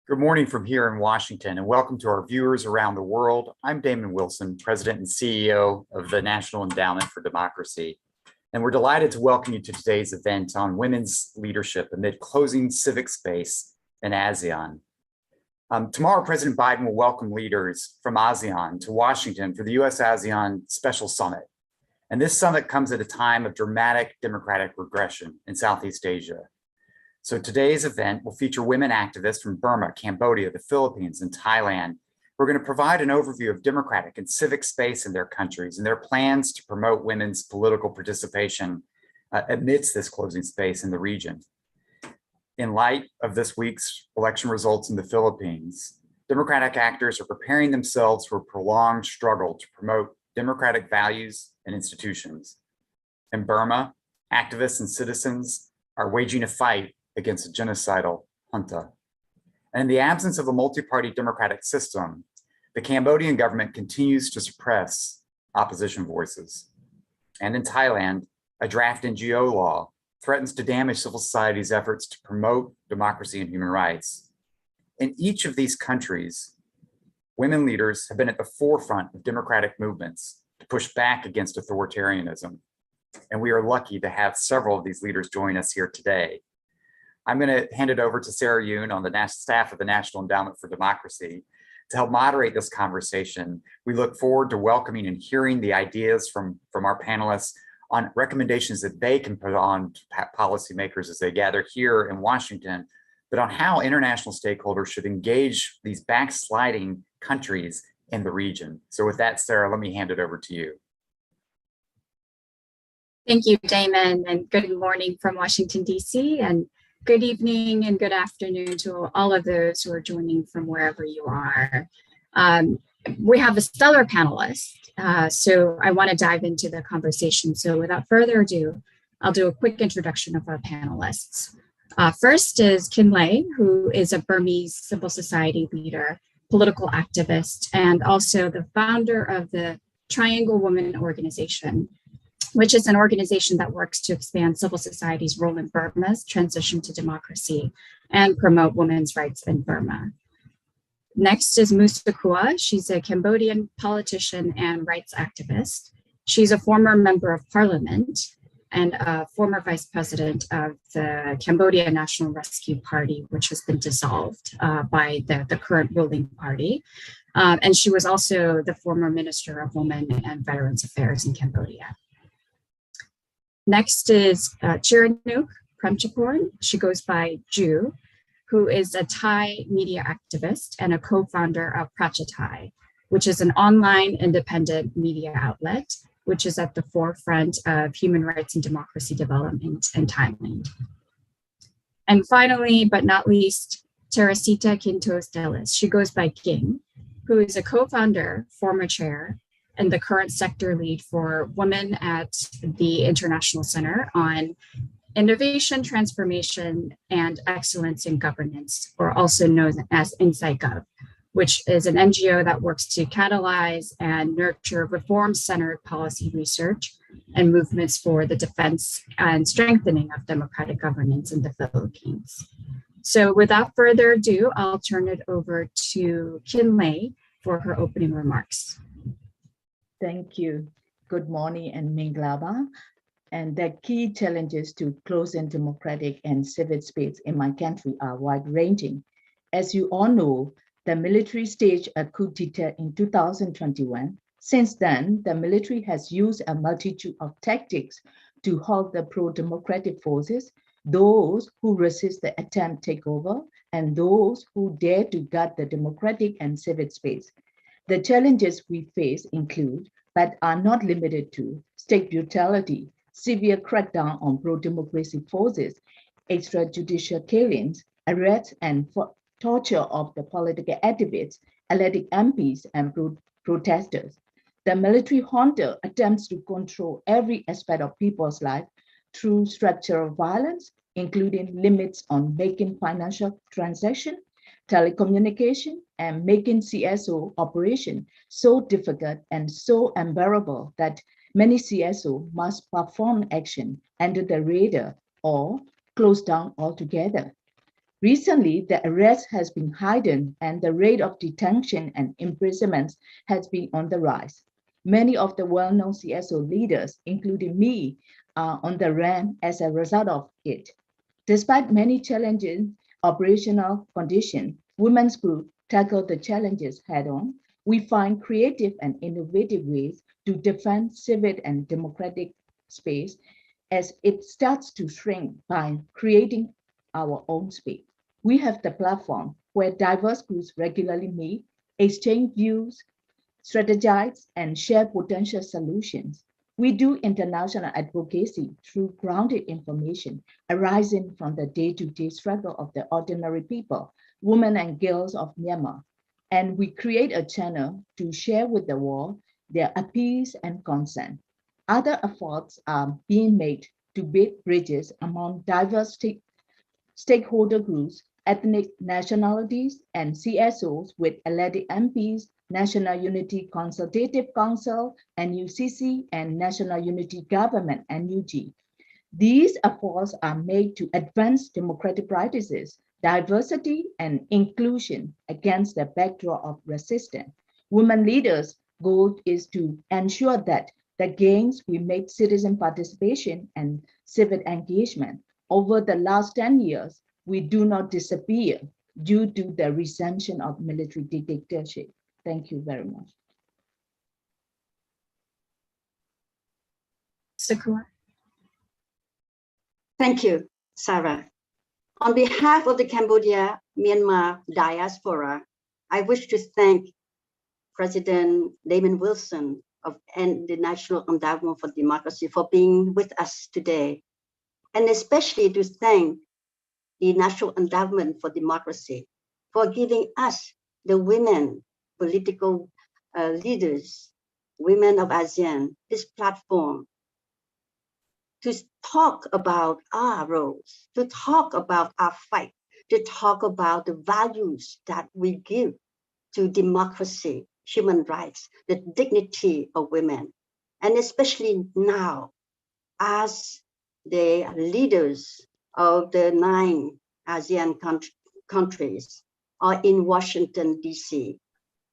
Good morning from here in Washington, and welcome to our viewers around the world. I'm Damon Wilson, President and CEO of the National Endowment for Democracy, and we're delighted to welcome you to today's event on women's leadership amid closing civic space in ASEAN. Tomorrow, President Biden will welcome leaders from ASEAN to Washington for the US-ASEAN Special Summit. And this summit comes at a time of dramatic democratic regression in Southeast Asia. So today's event will feature women activists from Burma, Cambodia, the Philippines, and Thailand. We're going to provide an overview of democratic and civic space in their countries and their plans to promote women's political participation amidst this closing space in the region. In light of this week's election results in the Philippines, democratic actors are preparing themselves for a prolonged struggle to promote democratic values and institutions. In Burma, activists and citizens are waging a fight against a genocidal junta. And in the absence of a multi-party democratic system, the Cambodian government continues to suppress opposition voices. And in Thailand, a draft NGO law threatens to damage civil society's efforts to promote democracy and human rights. In each of these countries, women leaders have been at the forefront of democratic movements to push back against authoritarianism. And we are lucky to have several of these leaders join us here today. I'm going to hand it over to Sarah Yoon on the staff of the National Endowment for Democracy to help moderate this conversation. We look forward to welcoming and hearing the ideas from our panelists on recommendations that they can put on to policymakers as they gather here in Washington, but on how international stakeholders should engage these backsliding countries in the region. So with that, Sarah, let me hand it over to you. Thank you, Damon, and good morning from Washington, D.C., and good evening and good afternoon to all of those who are joining from wherever you are. We have a stellar panelist, so I want to dive into the conversation. So without further ado, I'll do a quick introduction of our panelists. First is Ngo Law, who is a Burmese civil society leader, political activist, and also the founder of the Triangle Women Organization, which is an organization that works to expand civil society's role in Burma's transition to democracy and promote women's rights in Burma. Next is Musa Kua. She's a Cambodian politician and rights activist. She's a former member of parliament and a former vice president of the Cambodia National Rescue Party, which has been dissolved by the current ruling party. And she was also the former Minister of Women and Veterans Affairs in Cambodia. Next is Chiranuk Premchaporn. She goes by Ju, who is a Thai media activist and a co-founder of Prachathai, which is an online independent media outlet, which is at the forefront of human rights and democracy development in Thailand. And finally, but not least, Teresita Quintos Delis. She goes by Ging, who is a co-founder, former chair, and the current sector lead for women at the International Center on Innovation, Transformation, and Excellence in Governance, or also known as InsightGov, which is an NGO that works to catalyze and nurture reform-centered policy research and movements for the defense and strengthening of democratic governance in the Philippines. So without further ado, I'll turn it over to Ngo Law for her opening remarks. Thank you. Good morning and Minglaba. And the key challenges to close in democratic and civic space in my country are wide-ranging. As you all know, the military staged a coup d'etat in 2021. Since then, the military has used a multitude of tactics to halt the pro-democratic forces, those who resist the attempt takeover, and those who dare to guard the democratic and civic space. The challenges we face include, but are not limited to, state brutality, severe crackdown on pro-democracy forces, extrajudicial killings, arrests and torture of the political activists, elected MPs, and protesters. The military junta attempts to control every aspect of people's life through structural violence, including limits on making financial transactions, telecommunication, and making CSO operation so difficult and so unbearable that many CSO must perform action under the radar or close down altogether. Recently, the arrest has been heightened and the rate of detention and imprisonment has been on the rise. Many of the well-known CSO leaders, including me, are on the run as a result of it. Despite many challenging operational conditions, women's groups tackle the challenges head-on. We find creative and innovative ways to defend civic and democratic space as it starts to shrink by creating our own space. We have the platform where diverse groups regularly meet, exchange views, strategize, and share potential solutions. We do international advocacy through grounded information arising from the day-to-day struggle of the ordinary people, women and girls of Myanmar. And we create a channel to share with the world their appeals and concern. Other efforts are being made to build bridges among diverse stakeholder groups, ethnic nationalities, and CSOs with elected MPs, National Unity Consultative Council, NUCC, and National Unity Government, NUG. These efforts are made to advance democratic practices, diversity, and inclusion against the backdrop of resistance. Women leaders' goal is to ensure that the gains we make citizen participation and civic engagement over the last 10 years, we do not disappear due to the resumption of military dictatorship. Thank you very much. Sakura. Thank you, Sarah. On behalf of the Cambodia, Myanmar diaspora, I wish to thank President Damon Wilson and the National Endowment for Democracy for being with us today, and especially to thank the National Endowment for Democracy for giving us, the women political leaders, women of ASEAN, this platform to talk about our roles, to talk about our fight, to talk about the values that we give to democracy, human rights, the dignity of women, and especially now as the leaders of the 9 ASEAN countries are in Washington, DC,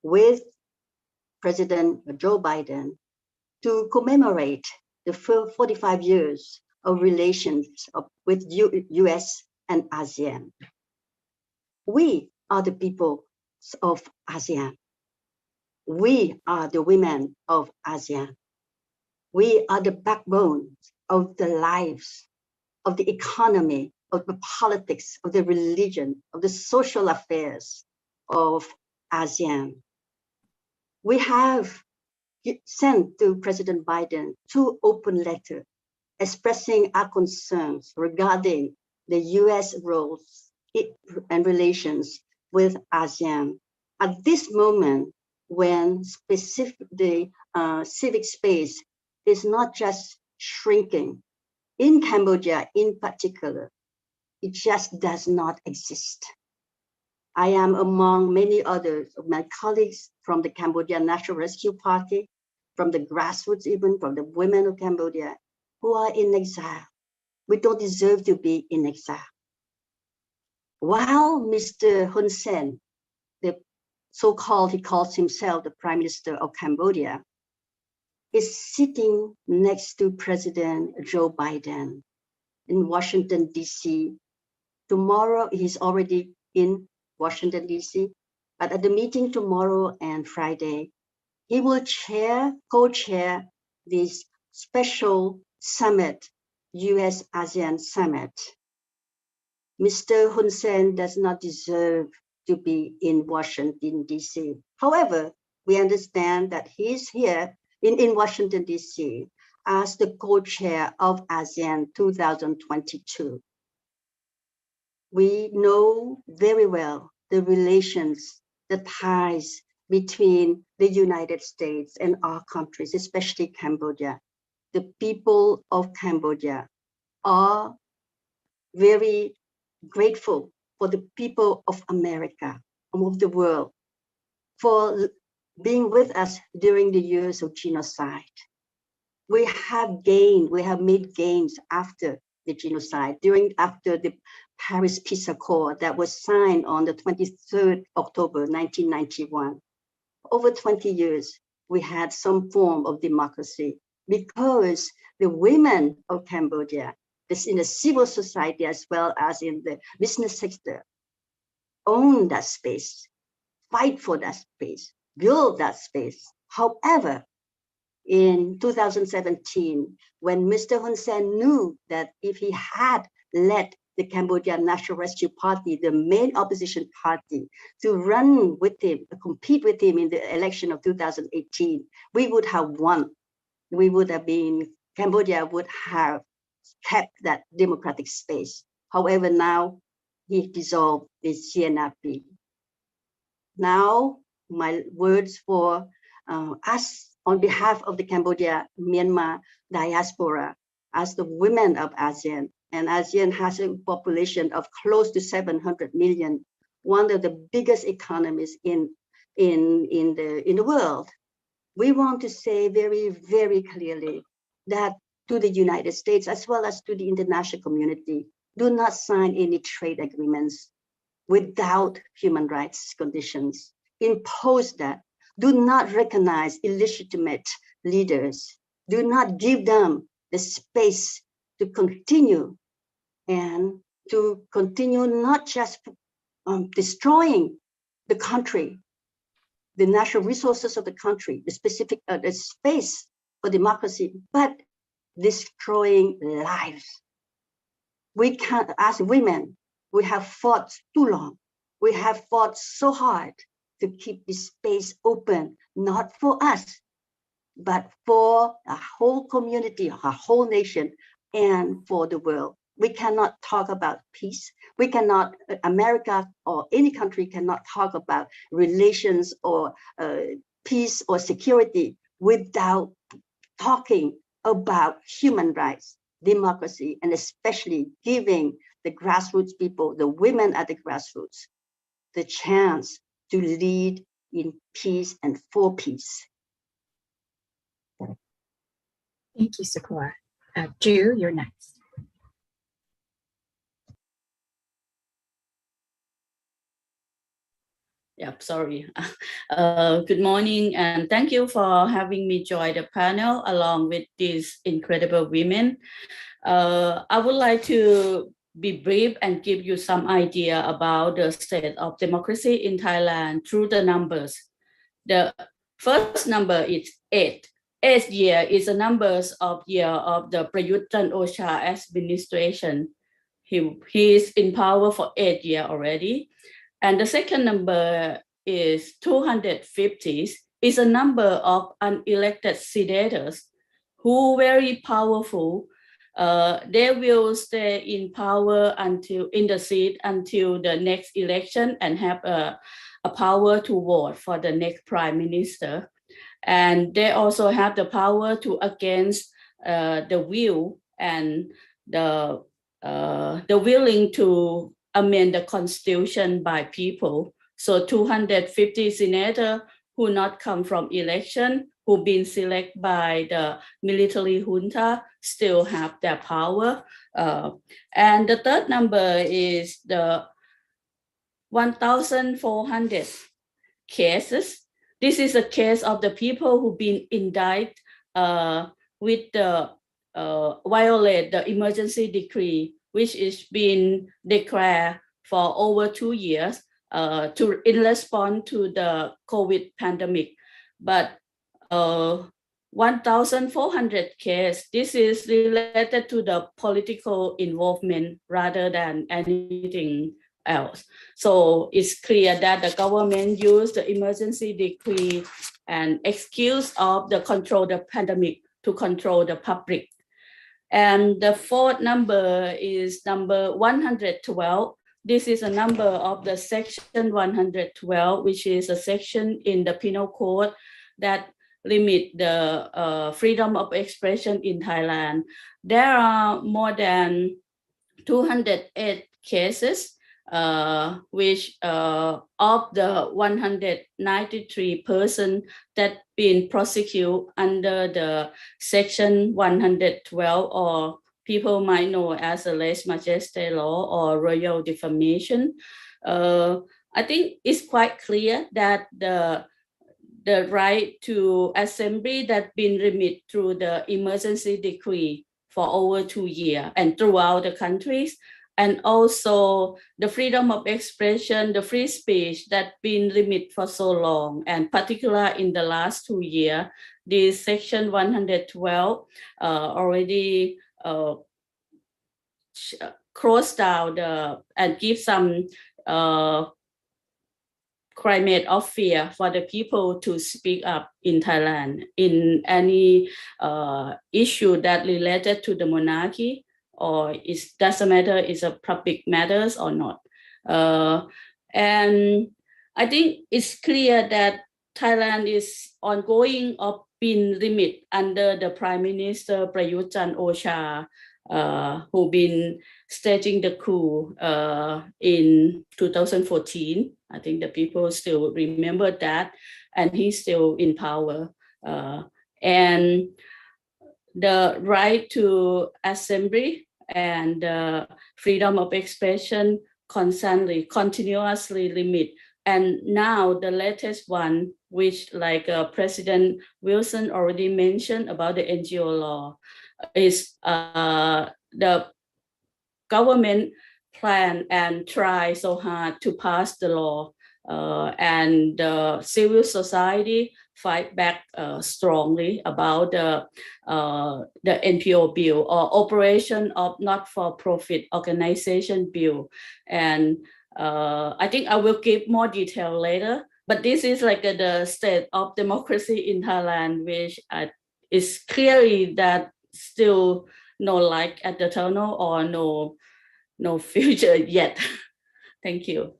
with President Joe Biden to commemorate the 45 years of relations with US and ASEAN. We are the people of ASEAN. We are the women of ASEAN. We are the backbone of the lives, of the economy, of the politics, of the religion, of the social affairs of ASEAN. We have sent to President Biden 2 open letters expressing our concerns regarding the US roles and relations with ASEAN. At this moment, when the civic space is not just shrinking, in Cambodia in particular, it just does not exist. I am among many others of my colleagues from the Cambodian National Rescue Party, from the grassroots, even from the women of Cambodia, who are in exile. We don't deserve to be in exile. While Mr. Hun Sen, the so-called, he calls himself the Prime Minister of Cambodia, is sitting next to President Joe Biden in Washington, DC. Tomorrow, he's already in Washington, DC, but at the meeting tomorrow and Friday, he will co-chair this special summit, US-ASEAN summit. Mr. Hun Sen does not deserve to be in Washington, DC. However, we understand that he's here in Washington, DC as the co-chair of ASEAN 2022. We know very well the relations, the ties between the United States and our countries, especially Cambodia. The people of Cambodia are very grateful for the people of America and of the world for being with us during the years of genocide. We have made gains after the genocide, after the Paris Peace Accord that was signed on the 23rd October 1991. Over 20 years, we had some form of democracy because the women of Cambodia, in the civil society as well as in the business sector, own that space, fight for that space, build that space. However, in 2017, when Mr. Hun Sen knew that if he had led the Cambodian National Rescue Party, the main opposition party, to run with him, to compete with him in the election of 2018, we would have won. We would have been, Cambodia would have kept that democratic space. However, now he dissolved the CNRP. Now, my words for us on behalf of the Cambodia, Myanmar diaspora, as the women of ASEAN, and ASEAN has a population of close to 700 million, one of the biggest economies in the world. We want to say very, very clearly that to the United States, as well as to the international community, do not sign any trade agreements without human rights conditions. Impose that. Do not recognize illegitimate leaders. Do not give them the space to continue and to continue not just destroying the country, the natural resources of the country, the specific the space for democracy, but destroying lives. We can't, as women, we have fought too long. We have fought so hard to keep this space open, not for us, but for a whole community, a whole nation, and for the world. We cannot talk about peace. We cannot, America or any country cannot talk about relations or peace or security without talking about human rights, democracy, and especially giving the grassroots people, the women at the grassroots, the chance to lead in peace and for peace. Thank you, Sakura. Ju, you're next. Yep, sorry. Good morning, and thank you for having me join the panel along with these incredible women. I would like to be brief and give you some idea about the state of democracy in Thailand through the numbers. The first number is 8. 8th year is the numbers of year of the Prayut Chan-o-cha administration. He is in power for 8 years already. And the second number is 250, is a number of unelected senators who very powerful. They will stay in power until in the seat until the next election and have a power to vote for the next prime minister. And they also have the power to against the will and the willing to amend the constitution by people. So 250 senators who not come from election, who been selected by the military junta, still have their power. And the third number is the 1,400 cases. This is a case of the people who've been indicted with the violate the emergency decree, which is being declared for over 2 years in response to the COVID pandemic. But 1,400 cases, this is related to the political involvement rather than anything else. So it's clear that the government used the emergency decree and excuse of the control the pandemic to control the public. And the fourth number is number 112. This is a number of the section 112, which is a section in the penal code that limit the freedom of expression in Thailand. There are more than 208 cases, which of the 193 persons that been prosecuted under the section 112 or people might know as a lèse majesté law or royal defamation. I think it's quite clear that the right to assembly that's been limited through the emergency decree for over 2 years and throughout the countries, and also the freedom of expression, the free speech that's been limited for so long, and particularly in the last 2 years, this section 112 already closed down and give some climate of fear for the people to speak up in Thailand in any issue that related to the monarchy, or it doesn't matter it's a public matters or not. And I think it's clear that Thailand is ongoing of being limited under the Prime Minister Prayut Chan-o-cha, who been staging the coup in 2014. I think the people still remember that, and he's still in power. And the right to assembly and freedom of expression continuously limit. And now the latest one, which like President Wilson already mentioned about the NGO law, is the government plan and try so hard to pass the law, and civil society fight back strongly about the NPO bill, or operation of not-for-profit organization bill. And I think I will give more detail later, but this is like the state of democracy in Thailand, which is clearly that still no light at the tunnel or no future yet. Thank you.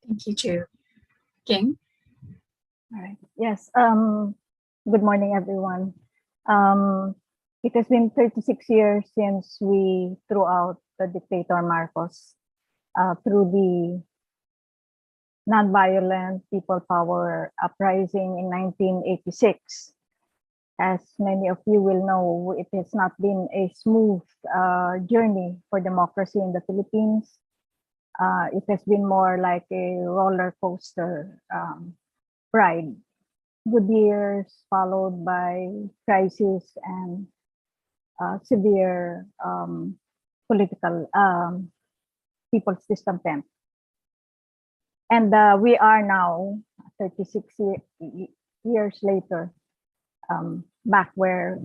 Thank you, Ju. Ging? All right. Yes. Good morning, everyone. It has been 36 years since we threw out the dictator Marcos through the nonviolent people power uprising in 1986. As many of you will know, it has not been a smooth journey for democracy in the Philippines. It has been more like a roller coaster ride. Good years followed by crisis and severe political people's discontent. And we are now 36 years later, back where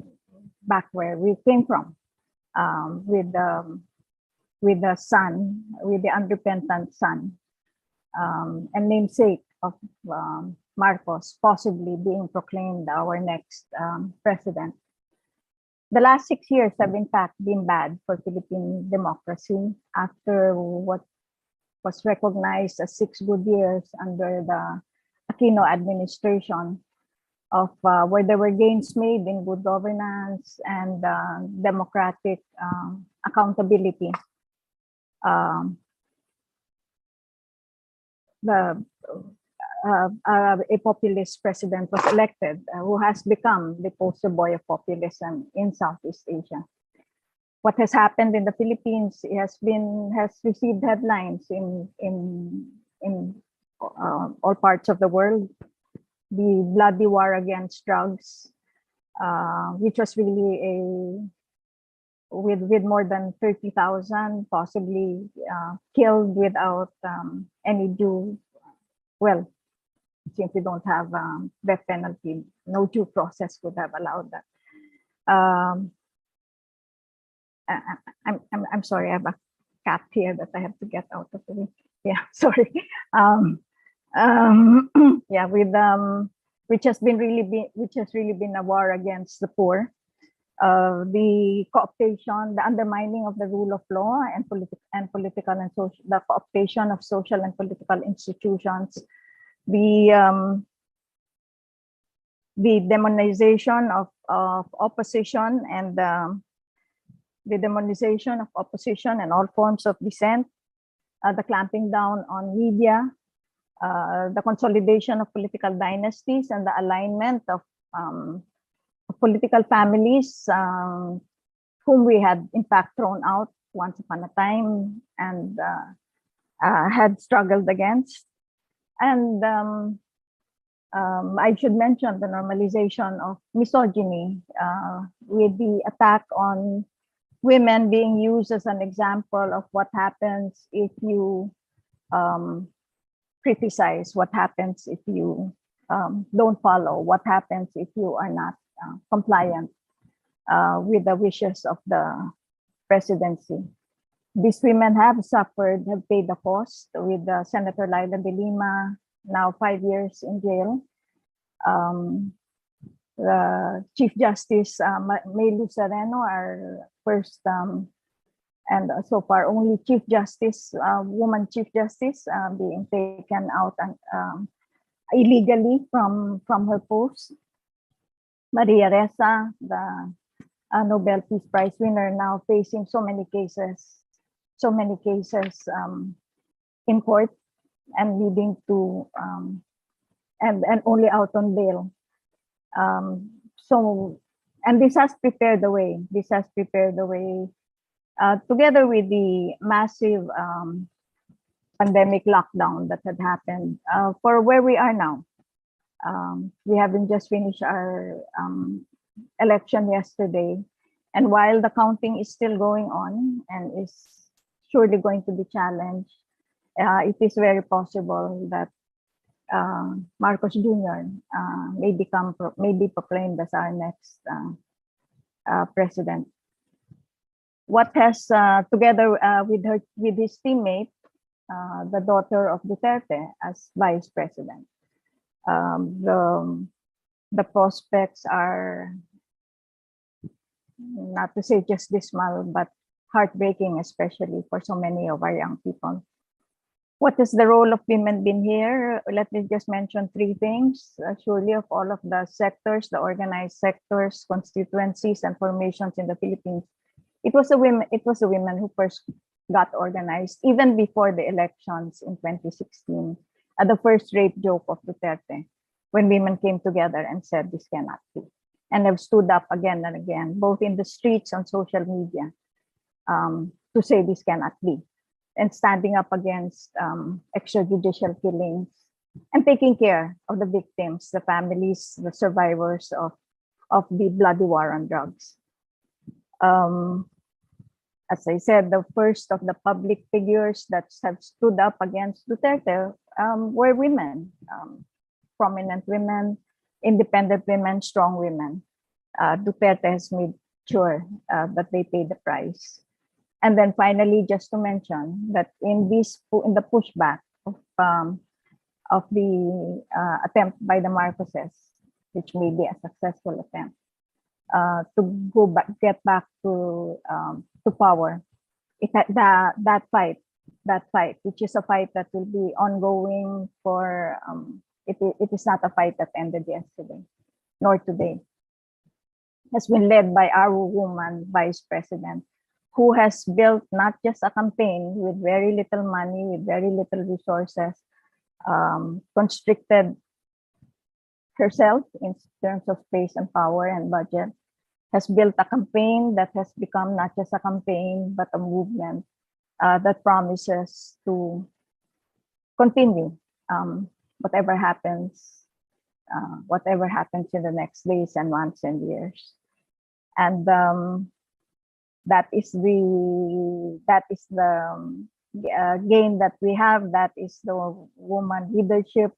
we came from, with the son, with the unrepentant son, and namesake of Marcos possibly being proclaimed our next president. The last 6 years have in fact been bad for Philippine democracy after what was recognized as 6 good years under the Aquino administration, of where there were gains made in good governance and democratic accountability. A populist president was elected who has become the poster boy of populism in Southeast Asia. What has happened in the Philippines has received headlines in all parts of the world. The bloody war against drugs, which was really with more than 30,000 possibly killed without any due, well, since we don't have death penalty, no due process would have allowed that. I'm sorry, I have a cat here that I have to get out of the way. Yeah, sorry. Yeah, which has really been a war against the poor, the co-optation, the undermining of the rule of law and political and social, the co-optation of social and political institutions, the demonization of opposition and the demonization of opposition and all forms of dissent, the clamping down on media, the consolidation of political dynasties and the alignment of political families whom we had in fact thrown out once upon a time and had struggled against. And I should mention the normalization of misogyny with the attack on women being used as an example of what happens if you criticize, what happens if you don't follow, what happens if you are not compliant with the wishes of the presidency. These women have suffered, have paid the cost with Senator Laila de Lima, now 5 years in jail. The Chief Justice Maylu Sereno, our first and so far only Chief Justice, woman Chief Justice, being taken out illegally from her post. Maria Ressa, the Nobel Peace Prize winner, now facing so many cases in court and leading to and only out on bail. And this has prepared the way. This has prepared the way, together with the massive pandemic lockdown that had happened, for where we are now. We haven't just finished our election yesterday, and while the counting is still going on and is surely going to be challenged, it is very possible that Marcos Jr. May be proclaimed as our next president. What has, together with his teammate, the daughter of Duterte as vice president, the prospects are, not to say just dismal, but heartbreaking, especially for so many of our young people. What has the role of women been here? Let me just mention 3 things. Surely of all of the sectors, the organized sectors, constituencies, and formations in the Philippines, it was the women who first got organized, even before the elections in 2016, at the first rape joke of Duterte, when women came together and said this cannot be, and have stood up again and again, both in the streets and social media, to say this cannot be, and standing up against extrajudicial killings and taking care of the victims, the families, the survivors of the bloody war on drugs. As I said, the first of the public figures that have stood up against Duterte were women, prominent women, independent women, strong women. Duterte has made sure that they pay the price. And then finally, just to mention that in the pushback of the attempt by the Marcoses, which may be a successful attempt to get back to power, that fight, which is a fight that will be ongoing for it is not a fight that ended yesterday nor today, has been led by our woman vice president, who has built not just a campaign with very little money, with very little resources, constricted herself in terms of space and power and budget, has built a campaign that has become not just a campaign, but a movement that promises to continue whatever happens in the next days and months and years. And that is the gain that we have. That is the woman leadership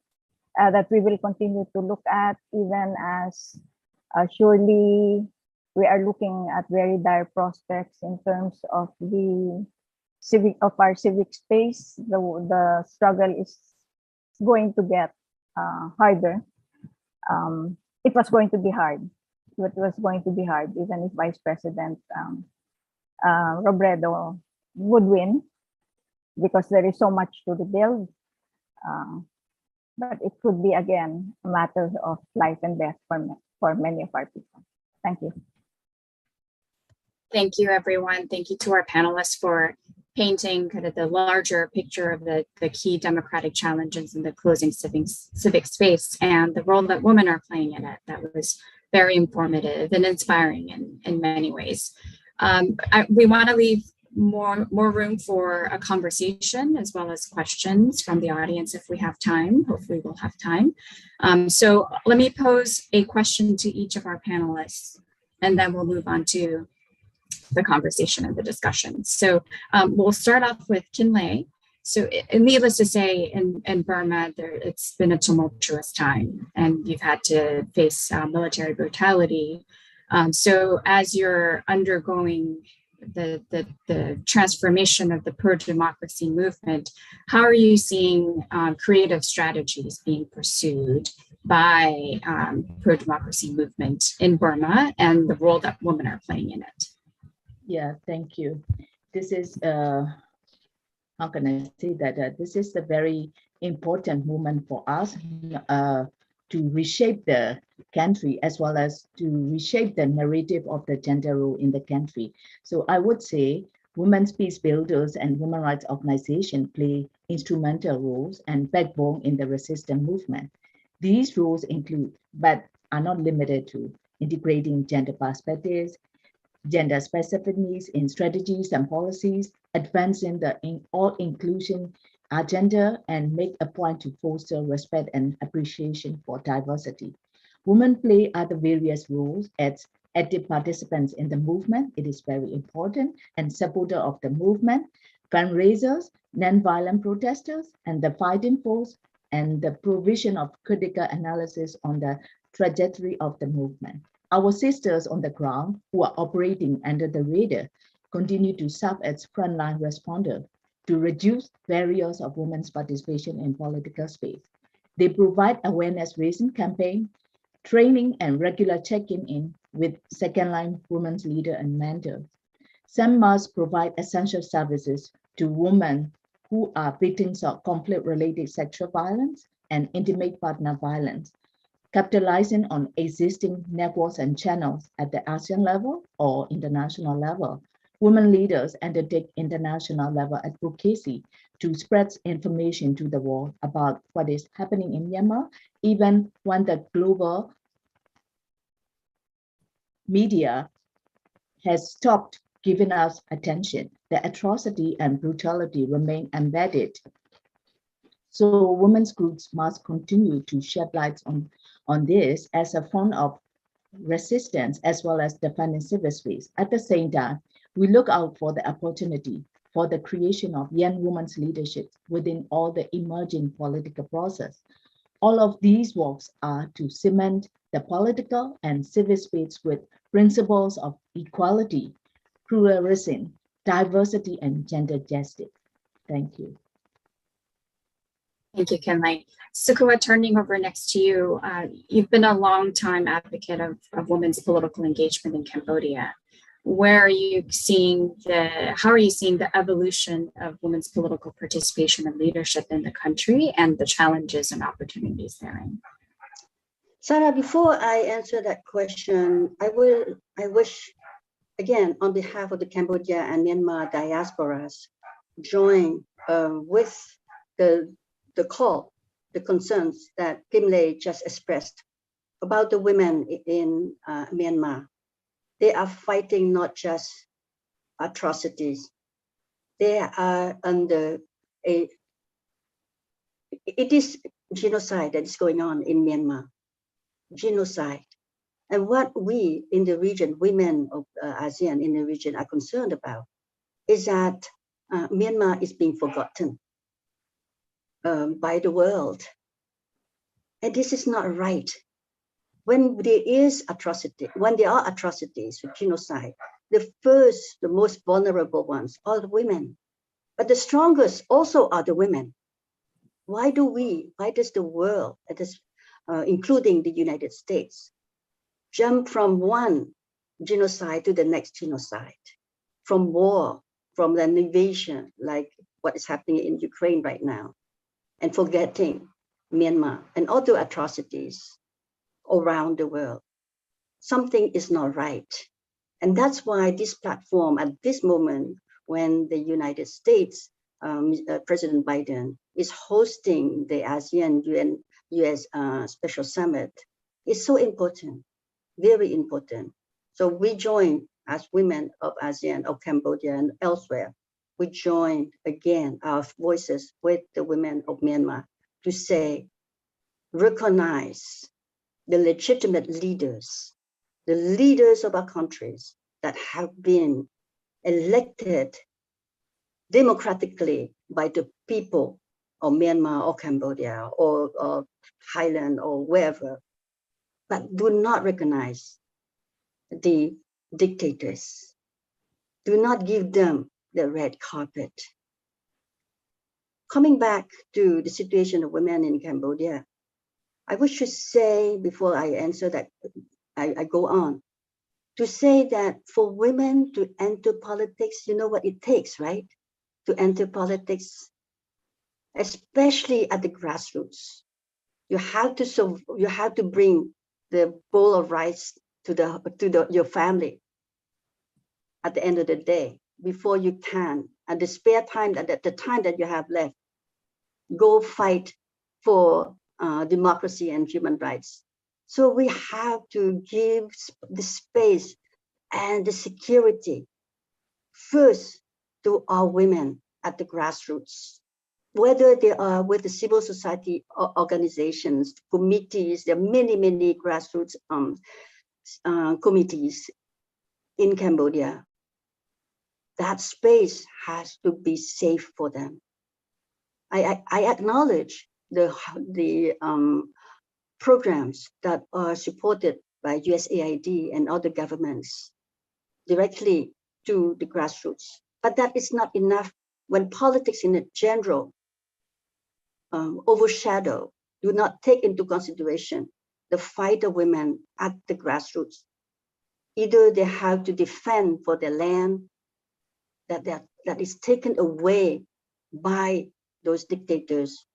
that we will continue to look at, even as surely we are looking at very dire prospects in terms of our civic space. The struggle is going to get harder. It was going to be hard. It was going to be hard, even if Vice President Robredo would win, because there is so much to rebuild. But it could be, again, a matter of life and death for many of our people. Thank you. Thank you, everyone. Thank you to our panelists for painting kind of the larger picture of the key democratic challenges in the closing civic space and the role that women are playing in it. That was very informative and inspiring in many ways. We want to leave more room for a conversation as well as questions from the audience if we have time. Hopefully we'll have time. So let me pose a question to each of our panelists, and then we'll move on to the conversation and the discussion. So we'll start off with Kinley. So needless to say, in Burma, it's been a tumultuous time, and you've had to face military brutality. So as you're undergoing the transformation of the pro-democracy movement, how are you seeing creative strategies being pursued by pro-democracy movement in Burma and the role that women are playing in it? Yeah, thank you. This is, how can I say that? This is a very important moment for us to reshape the country as well as to reshape the narrative of the gender role in the country. So I would say women's peace builders and human rights organizations play instrumental roles and backbone in the resistance movement. These roles include, but are not limited to, integrating gender perspectives, gender specific needs in strategies and policies, advancing the all-inclusion agenda, and make a point to foster respect and appreciation for diversity. Women play other various roles as active participants in the movement. It is very important, and supporter of the movement, fundraisers, non-violent protesters, and the fighting force, and the provision of critical analysis on the trajectory of the movement. Our sisters on the ground who are operating under the radar continue to serve as frontline responders to reduce barriers of women's participation in political space. They provide awareness raising campaign, training, and regular checking in with second-line women's leader and mentors. Some must provide essential services to women who are victims of conflict-related sexual violence and intimate partner violence, capitalizing on existing networks and channels at the Asean level or international level. Women leaders undertake international level advocacy to spread information to the world about what is happening in Myanmar, even when the global media has stopped giving us attention. The atrocity and brutality remain embedded. So women's groups must continue to shed light on this as a form of resistance as well as defending civil space. At the same time, we look out for the opportunity for the creation of young women's leadership within all the emerging political process. All of these works are to cement the political and civil space with principles of equality, pluralism, diversity, and gender justice. Thank you. Thank you, Kinley. Sukua, turning over next to you, you've been a long-time advocate of women's political engagement in Cambodia. How are you seeing the evolution of women's political participation and leadership in the country and the challenges and opportunities therein? Sarah, before I answer that question, I wish, again, on behalf of the Cambodia and Myanmar diasporas, join with the call, the concerns that Kinley just expressed about the women in Myanmar. They are fighting not just atrocities. They are under it is genocide that is going on in Myanmar, genocide. And what we in the region, women of ASEAN in the region are concerned about is that Myanmar is being forgotten by the world. And this is not right. When there are atrocities with genocide, the most vulnerable ones are the women. But the strongest also are the women. Why does the world, including the United States, jump from one genocide to the next genocide, from war, from an invasion, like what is happening in Ukraine right now, and forgetting Myanmar and other atrocities around the world? Something is not right. And that's why this platform at this moment, when the United States, President Biden is hosting the ASEAN US Special Summit, is so important. very important. So we join as women of ASEAN, of Cambodia and elsewhere. We join again our voices with the women of Myanmar to say, recognize the legitimate leaders, the leaders of our countries that have been elected democratically by the people of Myanmar or Cambodia or Thailand or wherever, but do not recognize the dictators. Do not give them the red carpet. Coming back to the situation of women in Cambodia, I wish to say, before I answer that, I go on, to say that for women to enter politics, you know what it takes, right? To enter politics, especially at the grassroots. You have to bring the bowl of rice to your family at the end of the day before you can, at the spare time, at the time that you have left, go fight for democracy and human rights. So we have to give the space and the security first to our women at the grassroots, whether they are with the civil society organizations, committees. There are many, many grassroots committees in Cambodia. That space has to be safe for them. I acknowledge the programs that are supported by USAID and other governments directly to the grassroots, but that is not enough when politics in general overshadow, do not take into consideration the fight of women at the grassroots. Either they have to defend for their land that is taken away by those dictators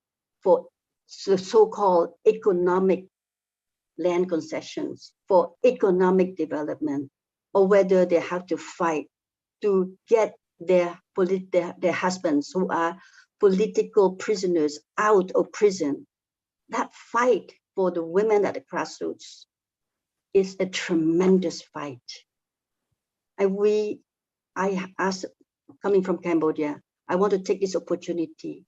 for so-called economic land concessions, for economic development, or whether they have to fight to get their husbands who are political prisoners out of prison. That fight for the women at the grassroots is a tremendous fight. And as coming from Cambodia, I want to take this opportunity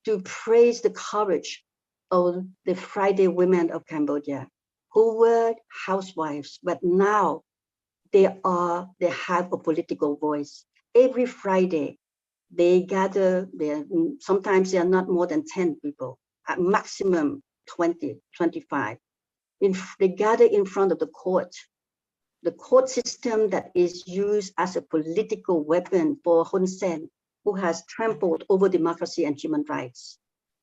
to praise the courage of the Friday women of Cambodia, who were housewives, but now they have a political voice. Every Friday, they gather, sometimes they are not more than 10 people, at maximum 20, 25. They gather in front of the court system that is used as a political weapon for Hun Sen, who has trampled over democracy and human rights,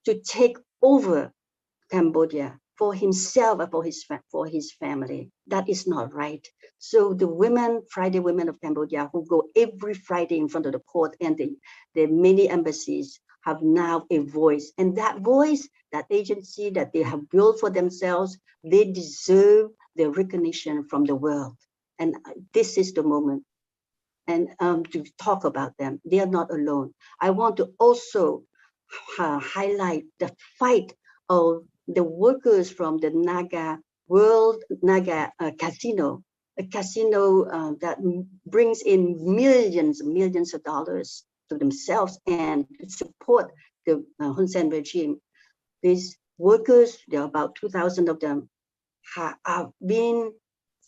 to take over Cambodia for himself and for his family. That is not right. So the women, Friday women of Cambodia, who go every Friday in front of the court and the many embassies, have now a voice. And that voice, that agency that they have built for themselves, they deserve the recognition from the world. And this is the moment. And to talk about them, they are not alone. I want to also highlight the fight of the workers from the World Naga Casino, a casino that brings in millions of dollars to themselves and to support the Hun Sen regime. These workers, there are about 2,000 of them, have been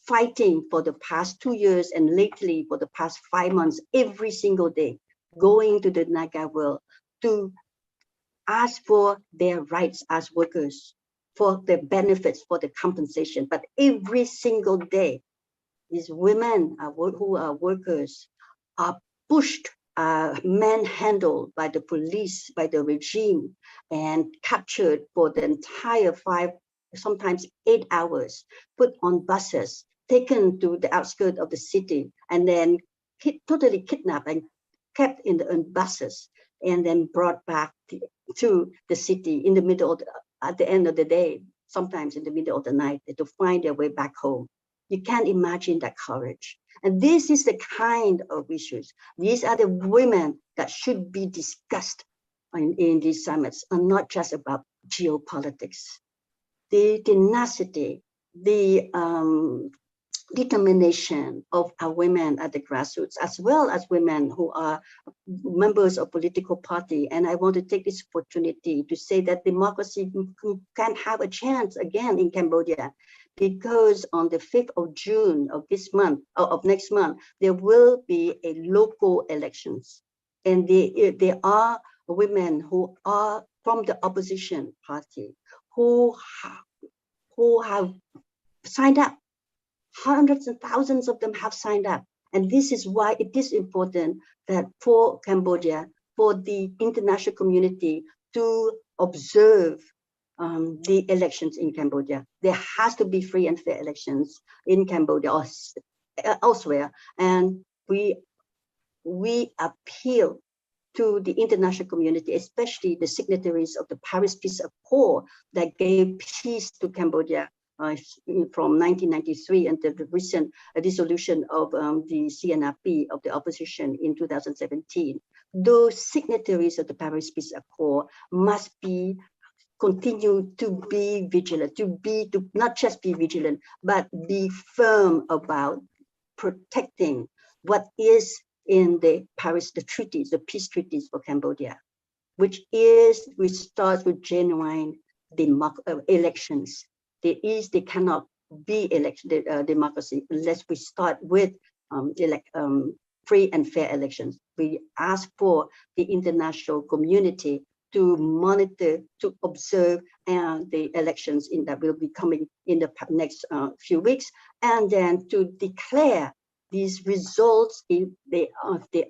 fighting for the past 2 years and lately for the past 5 months, every single day, going to the Naga world to ask for their rights as workers, for their benefits, for the compensation. But every single day, these women who are workers are pushed, manhandled by the police, by the regime, and captured for the entire 5, sometimes 8 hours, put on buses, taken to the outskirts of the city, and then totally kidnapped and kept in the buses, and then brought back to the city in the middle at the end of the day, sometimes in the middle of the night, to find their way back home. You can't imagine that courage. And this is the kind of issues. These are the women that should be discussed in these summits, and not just about geopolitics. The tenacity, the determination of our women at the grassroots, as well as women who are members of political party. And I want to take this opportunity to say that democracy can have a chance again in Cambodia, because on the 5th of June of this month, of next month, there will be a local elections. And there are women who are from the opposition party who have signed up. Hundreds and thousands of them have signed up. And this is why it is important that for Cambodia, for the international community to observe the elections in Cambodia. There has to be free and fair elections in Cambodia or elsewhere. And we appeal to the international community, especially the signatories of the Paris Peace Accord that gave peace to Cambodia from 1993 and the recent dissolution of the CNRP of the opposition in 2017. Those signatories of the Paris Peace Accord must continue to be vigilant, to not just be vigilant, but be firm about protecting what is in the treaties, the peace treaties for Cambodia, which starts with genuine elections. There cannot be democracy unless we start with free and fair elections. We ask for the international community to monitor, to observe the elections that will be coming in the next few weeks, and then to declare these results, if they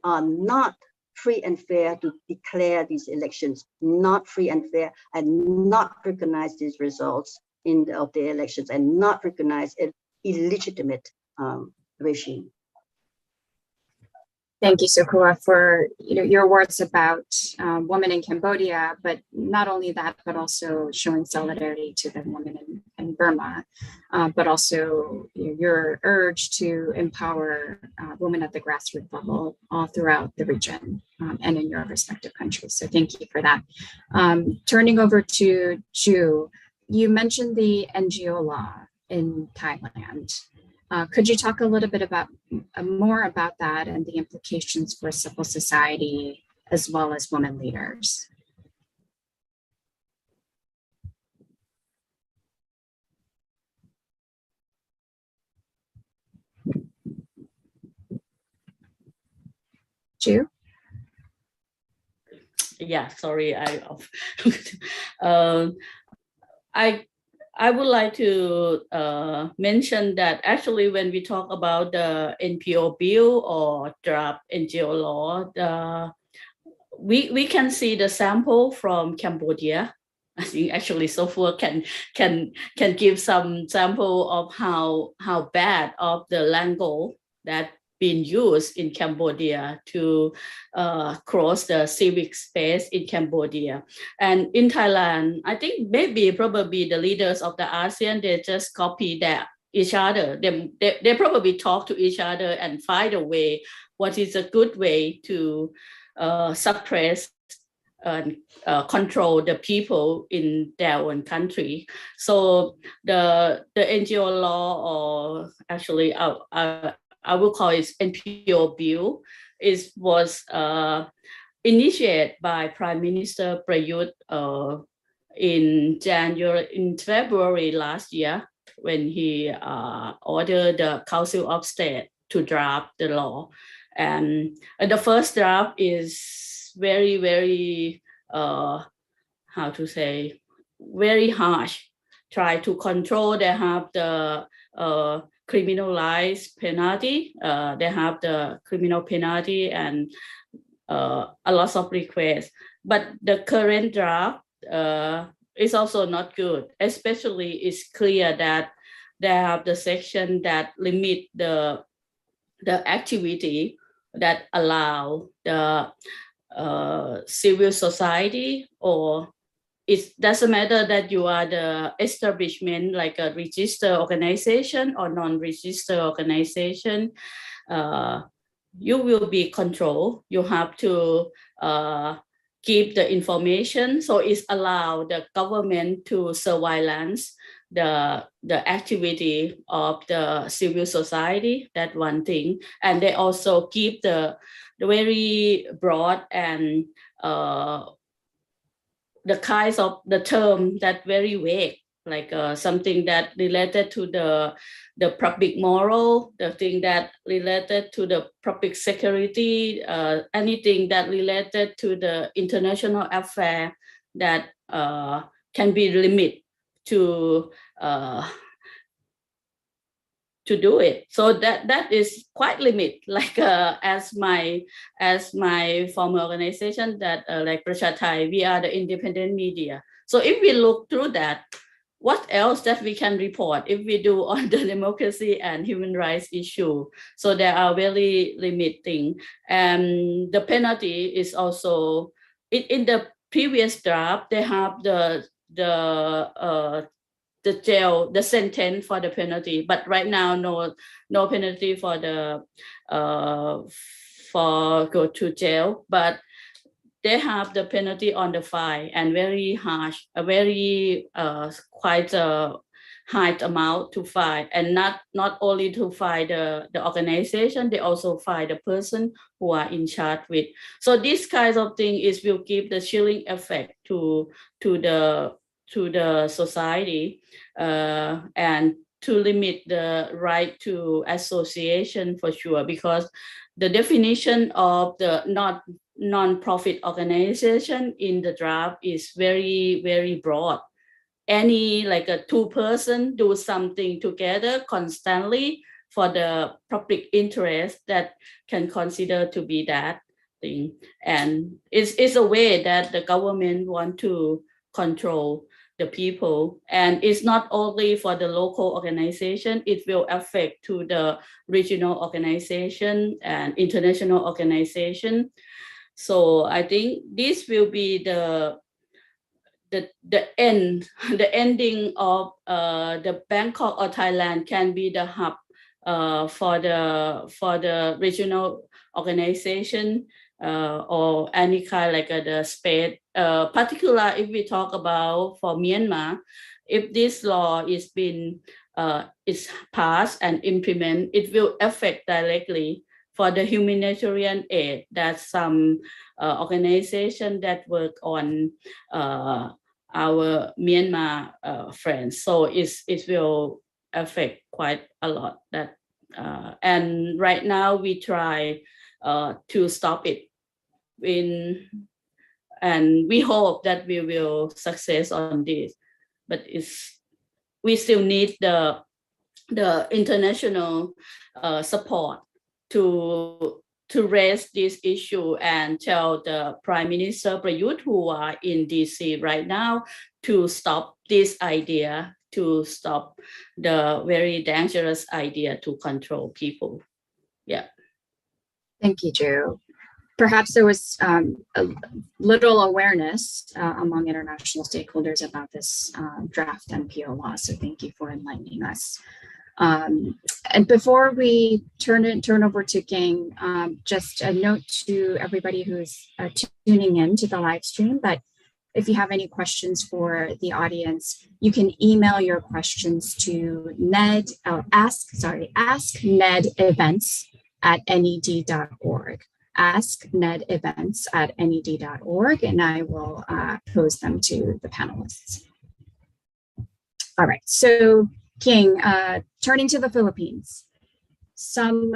are not free and fair, to declare these elections not free and fair, and not recognize these results of the elections, and not recognize an illegitimate regime. Thank you, Sukua, for your words about women in Cambodia, but not only that, but also showing solidarity to the women in Burma, but also your urge to empower women at the grassroots level all throughout the region and in your respective countries. So thank you for that. Turning over to Ju, you mentioned the NGO law in Thailand. Could you talk a little bit more about that and the implications for civil society as well as women leaders? Ju? Yeah, sorry, I would like to mention that actually when we talk about the NPO bill or draft NGO law, we can see the sample from Cambodia. I think actually Sofua can give some sample of how bad of the language that been used in Cambodia to cross the civic space in Cambodia. And in Thailand, I think probably the leaders of the ASEAN, they just copy that each other. They probably talk to each other and find a way, what is a good way to suppress and control the people in their own country. So the NGO law, or actually I will call it NPO bill, was initiated by Prime Minister Prayut in February last year, when he ordered the Council of State to draft the law. And the first draft is very, very, very harsh. Try to control. They have the criminalized penalty. They have the criminal penalty and a lot of requests. But the current draft is also not good. Especially, it's clear that they have the section that limit the activity that allow the civil society, or it doesn't matter that you are the establishment, like a registered organization or non-registered organization, you will be controlled. You have to keep the information. So it's allowed the government to surveillance the activity of the civil society. That one thing, and they also keep the very broad and the kinds of the term that very vague, like something that related to the public moral, the thing that related to the public security, anything that related to the international affair that can be limited to do it. So that is quite limit, like as my former organization that like Prasha Thai, we are the independent media. So if we look through that, what else that we can report if we do on the democracy and human rights issue? So there are very limiting, and the penalty is also in the previous draft. They have the jail, the sentence for the penalty, but right now no penalty for the for go to jail, but they have the penalty on the fine, and very harsh, a very quite a high amount to fine, and not only to fine the organization, they also fine the person who are in charge with. So this kinds of thing will give the chilling effect to the society, and to limit the right to association for sure, because the definition of the non-profit organization in the draft is very, very broad. Any like a two person do something together constantly for the public interest, that can consider to be that thing. And it's a way that the government want to control the people, and it's not only for the local organization, it will affect to the regional organization and international organization. So I think this will be the ending of the Bangkok or Thailand can be the hub for the regional organization, or any kind like the space. Particular if we talk about for Myanmar, if this law is passed and implemented, it will affect directly for the humanitarian aid that some organization that work on our Myanmar friends. So it will affect quite a lot. That and right now we try to stop it and we hope that we will success on this, but we still need the international support to raise this issue and tell the Prime Minister Prayut, who are in DC right now, to stop this idea, to stop the very dangerous idea to control people. Yeah. Thank you, Drew. Perhaps there was a little awareness among international stakeholders about this draft NPO law, so thank you for enlightening us. And before we turn over to Ging, just a note to everybody who's tuning in to the live stream that if you have any questions for the audience, you can email your questions to asknedevents@ned.org. asknedevents@ned.org, and I will pose them to the panelists. All right, so King, turning to the Philippines, some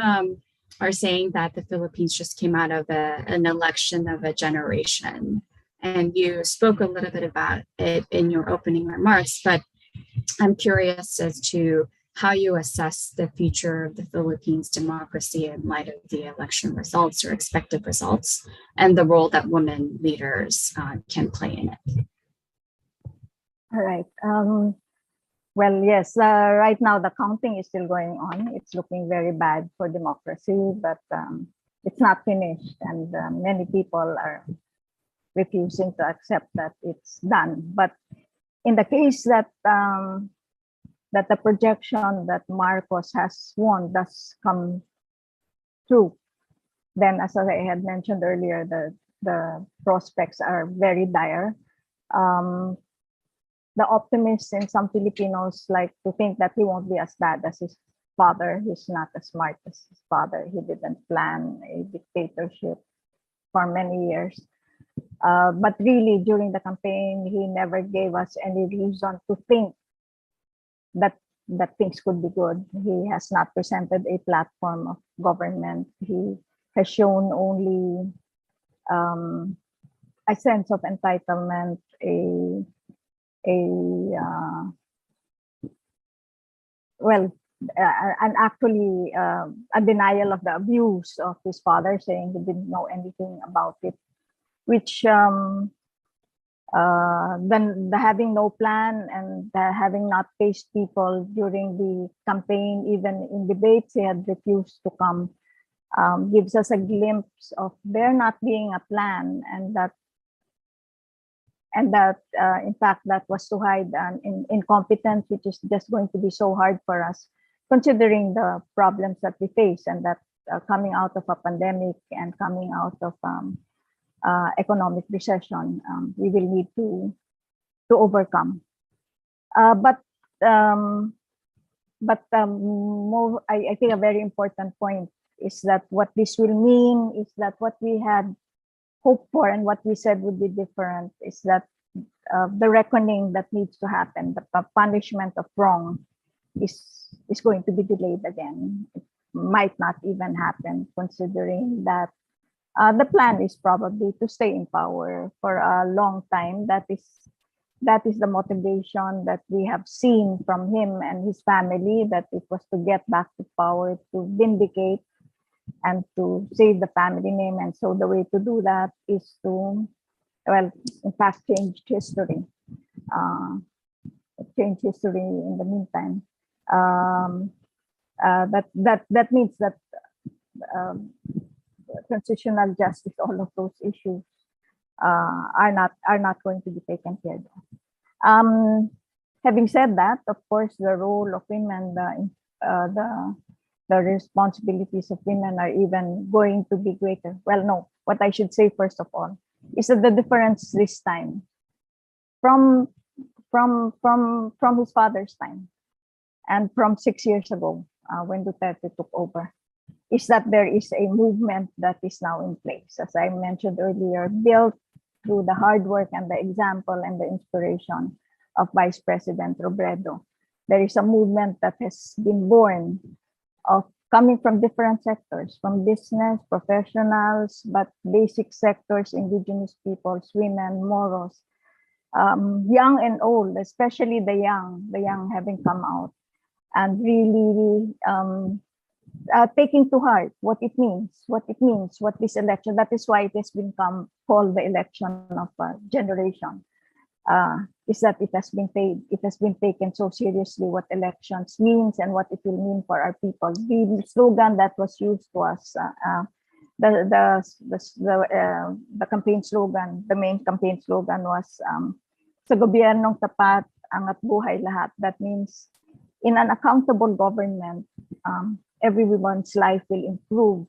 are saying that the Philippines just came out of an election of a generation, and you spoke a little bit about it in your opening remarks, but I'm curious as to how you assess the future of the Philippines democracy in light of the election results or expected results, and the role that women leaders can play in it. All right. Well, yes, right now the counting is still going on. It's looking very bad for democracy, but it's not finished, and many people are refusing to accept that it's done. But in the case that the projection that Marcos has won does come true, then as I had mentioned earlier, the prospects are very dire. the optimists in some Filipinos like to think that he won't be as bad as his father. He's not as smart as his father. He didn't plan a dictatorship for many years. But really, during the campaign, he never gave us any reason to think that things could be good. He has not presented a platform of government. He has shown only a sense of entitlement, and actually a denial of the abuse of his father, saying he didn't know anything about it, which then the having no plan and having not faced people during the campaign, even in debates, he had refused to come, gives us a glimpse of there not being a plan, and that in fact that was to hide incompetence, which is just going to be so hard for us, considering the problems that we face, and that coming out of a pandemic and coming out of economic recession, we will need to overcome. But I think a very important point is that what this will mean is that what we had hoped for and what we said would be different is that the reckoning that needs to happen, the punishment of wrong, is going to be delayed again. It might not even happen, considering that the plan is probably to stay in power for a long time. That is the motivation that we have seen from him and his family, that it was to get back to power, to vindicate and to save the family name. And so the way to do that is to, well, in fact, change history. Change history in the meantime. That means that transitional justice, all of those issues are not going to be taken care of. Having said that, of course, the role of women, the responsibilities of women are even going to be greater. Well, no, what I should say first of all is that the difference this time from his father's time and from 6 years ago when Duterte took over is that there is a movement that is now in place, as I mentioned earlier, built through the hard work and the example and the inspiration of Vice President Robredo. There is a movement that has been born of coming from different sectors, from business, professionals, but basic sectors, indigenous peoples, women, Moros, young and old, especially the young having come out and really taking to heart what it means, what this election, that is why it has become called the election of a generation, is that it has been taken so seriously what elections means and what it will mean for our people. The slogan that was used was the campaign slogan, the main campaign slogan was sa gobyernong tapat, angat buhay lahat. That means in an accountable government, everyone's life will improve,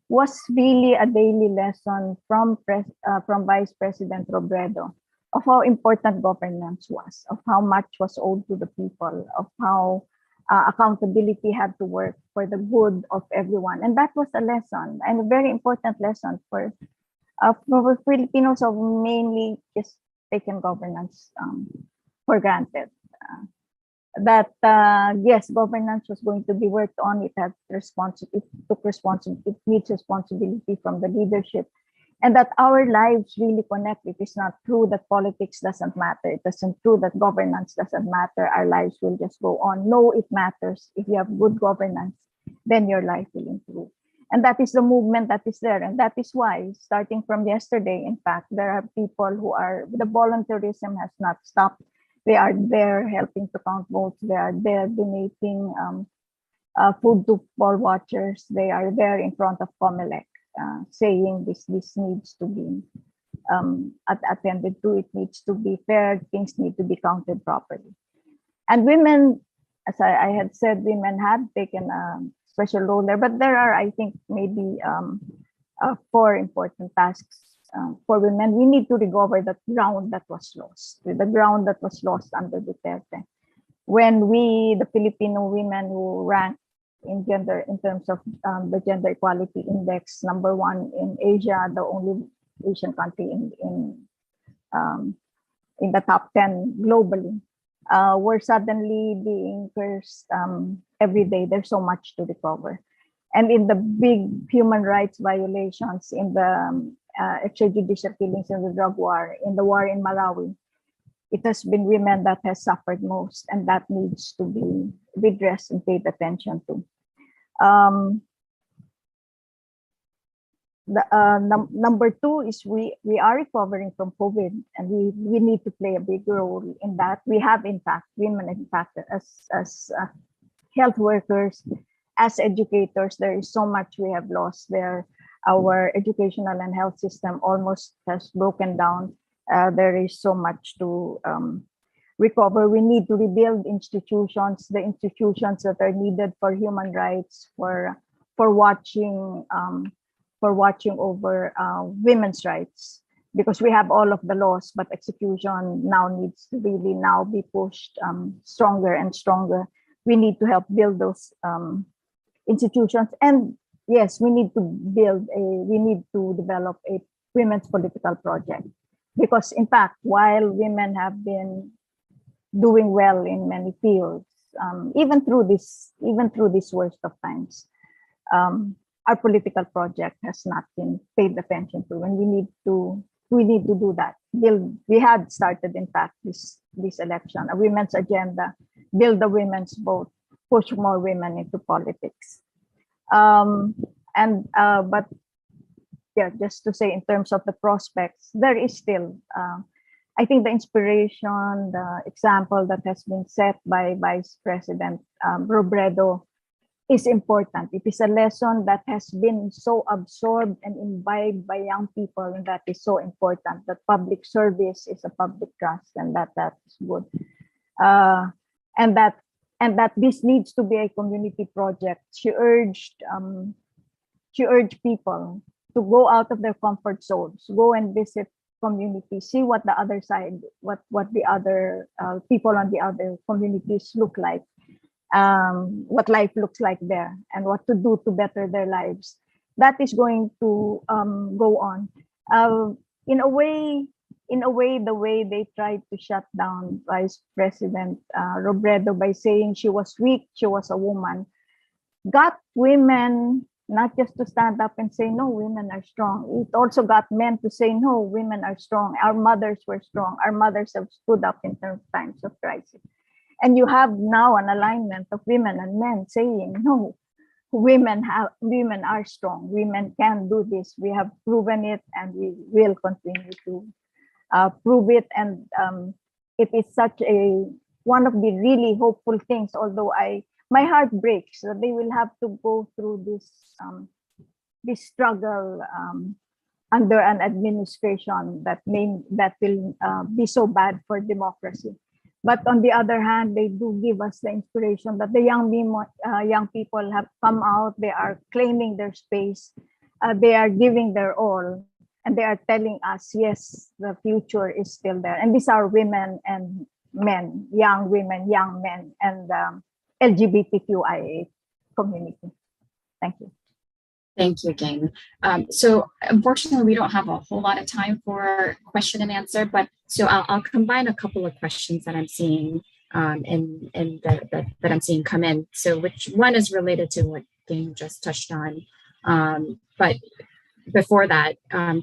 was really a daily lesson from Vice President Robredo of how important governance was, of how much was owed to the people, of how accountability had to work for the good of everyone. And that was a lesson, and a very important lesson for Filipinos who mainly just taken governance for granted. That yes, governance was going to be worked on. It needs responsibility from the leadership, and that our lives really connect. It is not true that politics doesn't matter. It isn't true that governance doesn't matter. Our lives will just go on. No, it matters. If you have good governance, then your life will improve. And that is the movement that is there. And that is why, starting from yesterday, in fact, there are people who are, the volunteerism has not stopped. They are there helping to count votes. They are there donating food to poll watchers. They are there in front of COMELEC saying this needs to be attended to. It needs to be fair. Things need to be counted properly. And women, as I had said, women have taken a special role there. But there are, I think, maybe 4 important tasks for women. We need to recover the ground that was lost, the ground that was lost under Duterte. When we, the Filipino women who rank in gender, in terms of the Gender Equality Index, #1 in Asia, the only Asian country in the top 10 globally, we're suddenly being cursed every day. There's so much to recover. And in the big human rights violations, in the extrajudicial killings in the drug war, in the war in Malawi, it has been women that has suffered most, and that needs to be redressed and paid attention to. Number 2 is we are recovering from COVID, and we need to play a big role in that. We have, in fact, women, in fact, as health workers, as educators, there is so much we have lost there. Our educational and health system almost has broken down. There is so much to recover. We need to rebuild institutions, the institutions that are needed for human rights, for watching over women's rights, because we have all of the laws, but execution now needs to really now be pushed stronger and stronger. We need to help build those institutions, and yes, we need to develop a women's political project, because in fact, while women have been doing well in many fields, even through this worst of times, our political project has not been paid attention to, and we need to do that. We had started, in fact, this election, a women's agenda, build the women's vote, push more women into politics. But yeah, just to say, in terms of the prospects, there is still, I think, the inspiration, the example that has been set by Vice President Robredo is important. It is a lesson that has been so absorbed and imbibed by young people, and that is so important, that public service is a public trust, and that's good. And that this needs to be a community project. She urged people to go out of their comfort zones, go and visit communities, see what the other side, what the other people on the other communities look like, what life looks like there, and what to do to better their lives. That is going to go on. In a way, the way they tried to shut down Vice President Robredo by saying she was weak, she was a woman, got women not just to stand up and say, no, women are strong. It also got men to say, no, women are strong. Our mothers were strong. Our mothers have stood up in times of crisis. And you have now an alignment of women and men saying, no, women are strong. Women can do this. We have proven it, and we will continue to prove it. And it is such one of the really hopeful things, although my heart breaks that they will have to go through this struggle under an administration that will be so bad for democracy. But on the other hand, they do give us the inspiration that the young people have come out. They are claiming their space. They are giving their all, and they are telling us, yes, the future is still there. And these are women and men, young women, young men, and LGBTQIA community. Thank you. Thank you, Ging. So unfortunately, we don't have a whole lot of time for question and answer, but so I'll combine a couple of questions that I'm seeing that I'm seeing come in. So which one is related to what Ging just touched on. But before that,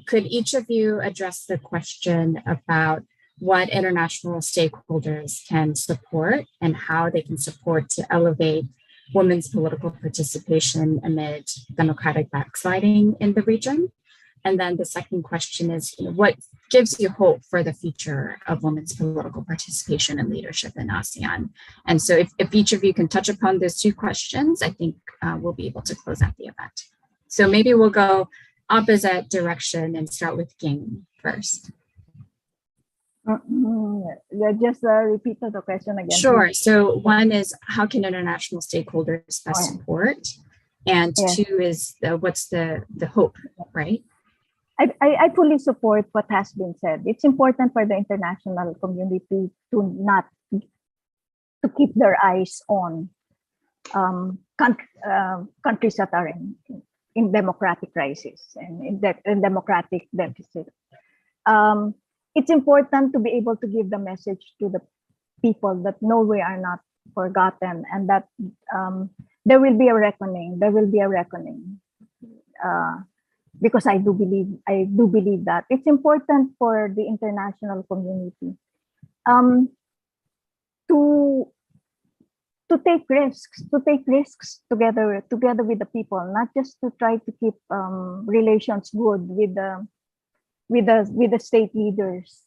could each of you address the question about what international stakeholders can support and how they can support to elevate women's political participation amid democratic backsliding in the region? And then the second question is, what gives you hope for the future of women's political participation and leadership in ASEAN? And so if each of you can touch upon those two questions, I think we'll be able to close out the event. So maybe we'll go opposite direction and start with Ging first. Just repeat the question again. Sure. Please. So one is, how can international stakeholders best support? And Yes. two is, what's the hope, right? I fully support what has been said. It's important for the international community to not to keep their eyes on countries that are in democratic crisis and in democratic deficit. It's important to be able to give the message to the people that no, we are not forgotten, and that there will be a reckoning. There will be a reckoning. Because I do believe that it's important for the international community to take risks together with the people, not just to try to keep relations good with the state leaders,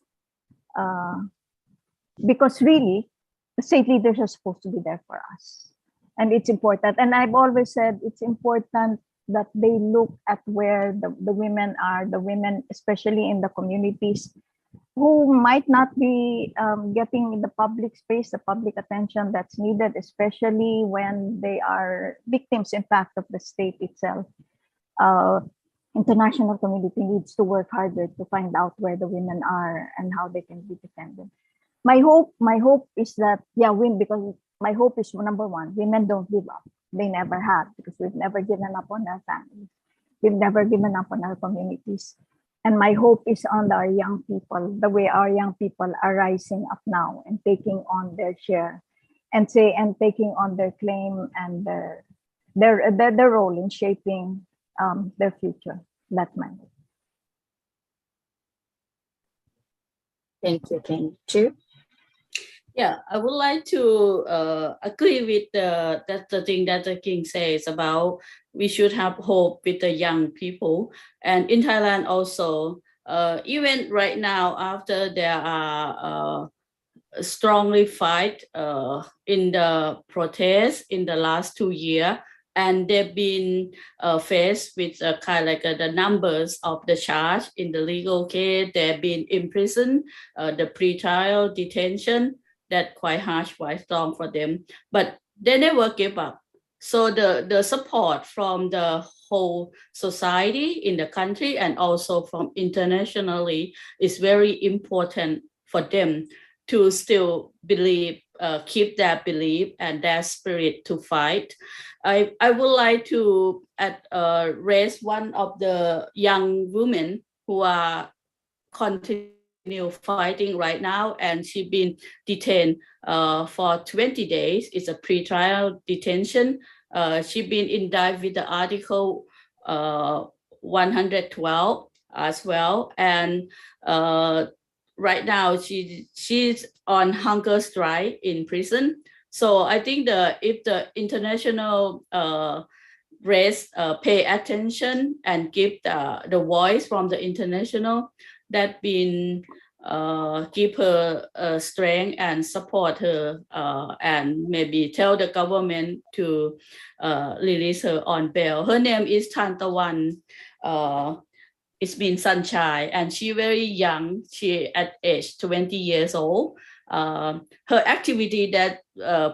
because really the state leaders are supposed to be there for us, and it's important. And I've always said it's important that they look at where the women are, the women especially in the communities who might not be getting the public space, the public attention that's needed, especially when they are victims, in fact, of the state itself. International community needs to work harder to find out where the women are and how they can be defended. My hope is that, because my hope is, number one, women don't give up. They never have, because we've never given up on our families. We've never given up on our communities. And my hope is on our young people, the way our young people are rising up now and taking on their share and taking on their claim and their role in shaping their future. That's my hope. Thank you, King. Chu? Yeah, I would like to agree with the thing that the King says about we should have hope with the young people. And in Thailand also, even right now, after there are strongly fight in the protests in the last 2 years, and they've been faced with kind of like the numbers of the charge in the legal case. They've been imprisoned, the pre-trial detention, that quite harsh, quite strong for them, but they never give up. So the support from the whole society in the country and also from internationally is very important for them to still believe, keep their belief and their spirit to fight. I would like to raise one of the young women who are continue fighting right now, and she's been detained for 20 days. It's a pre-trial detention. She's been indicted with the Article 112 as well, and right now she's on hunger strike in prison. So I think if the international pay attention and give the voice from the international, that been give her strength and support her, and maybe tell the government to release her on bail. Her name is Tantawan. It's been Sunshine, and she very young. She at age 20 years old. Her activity that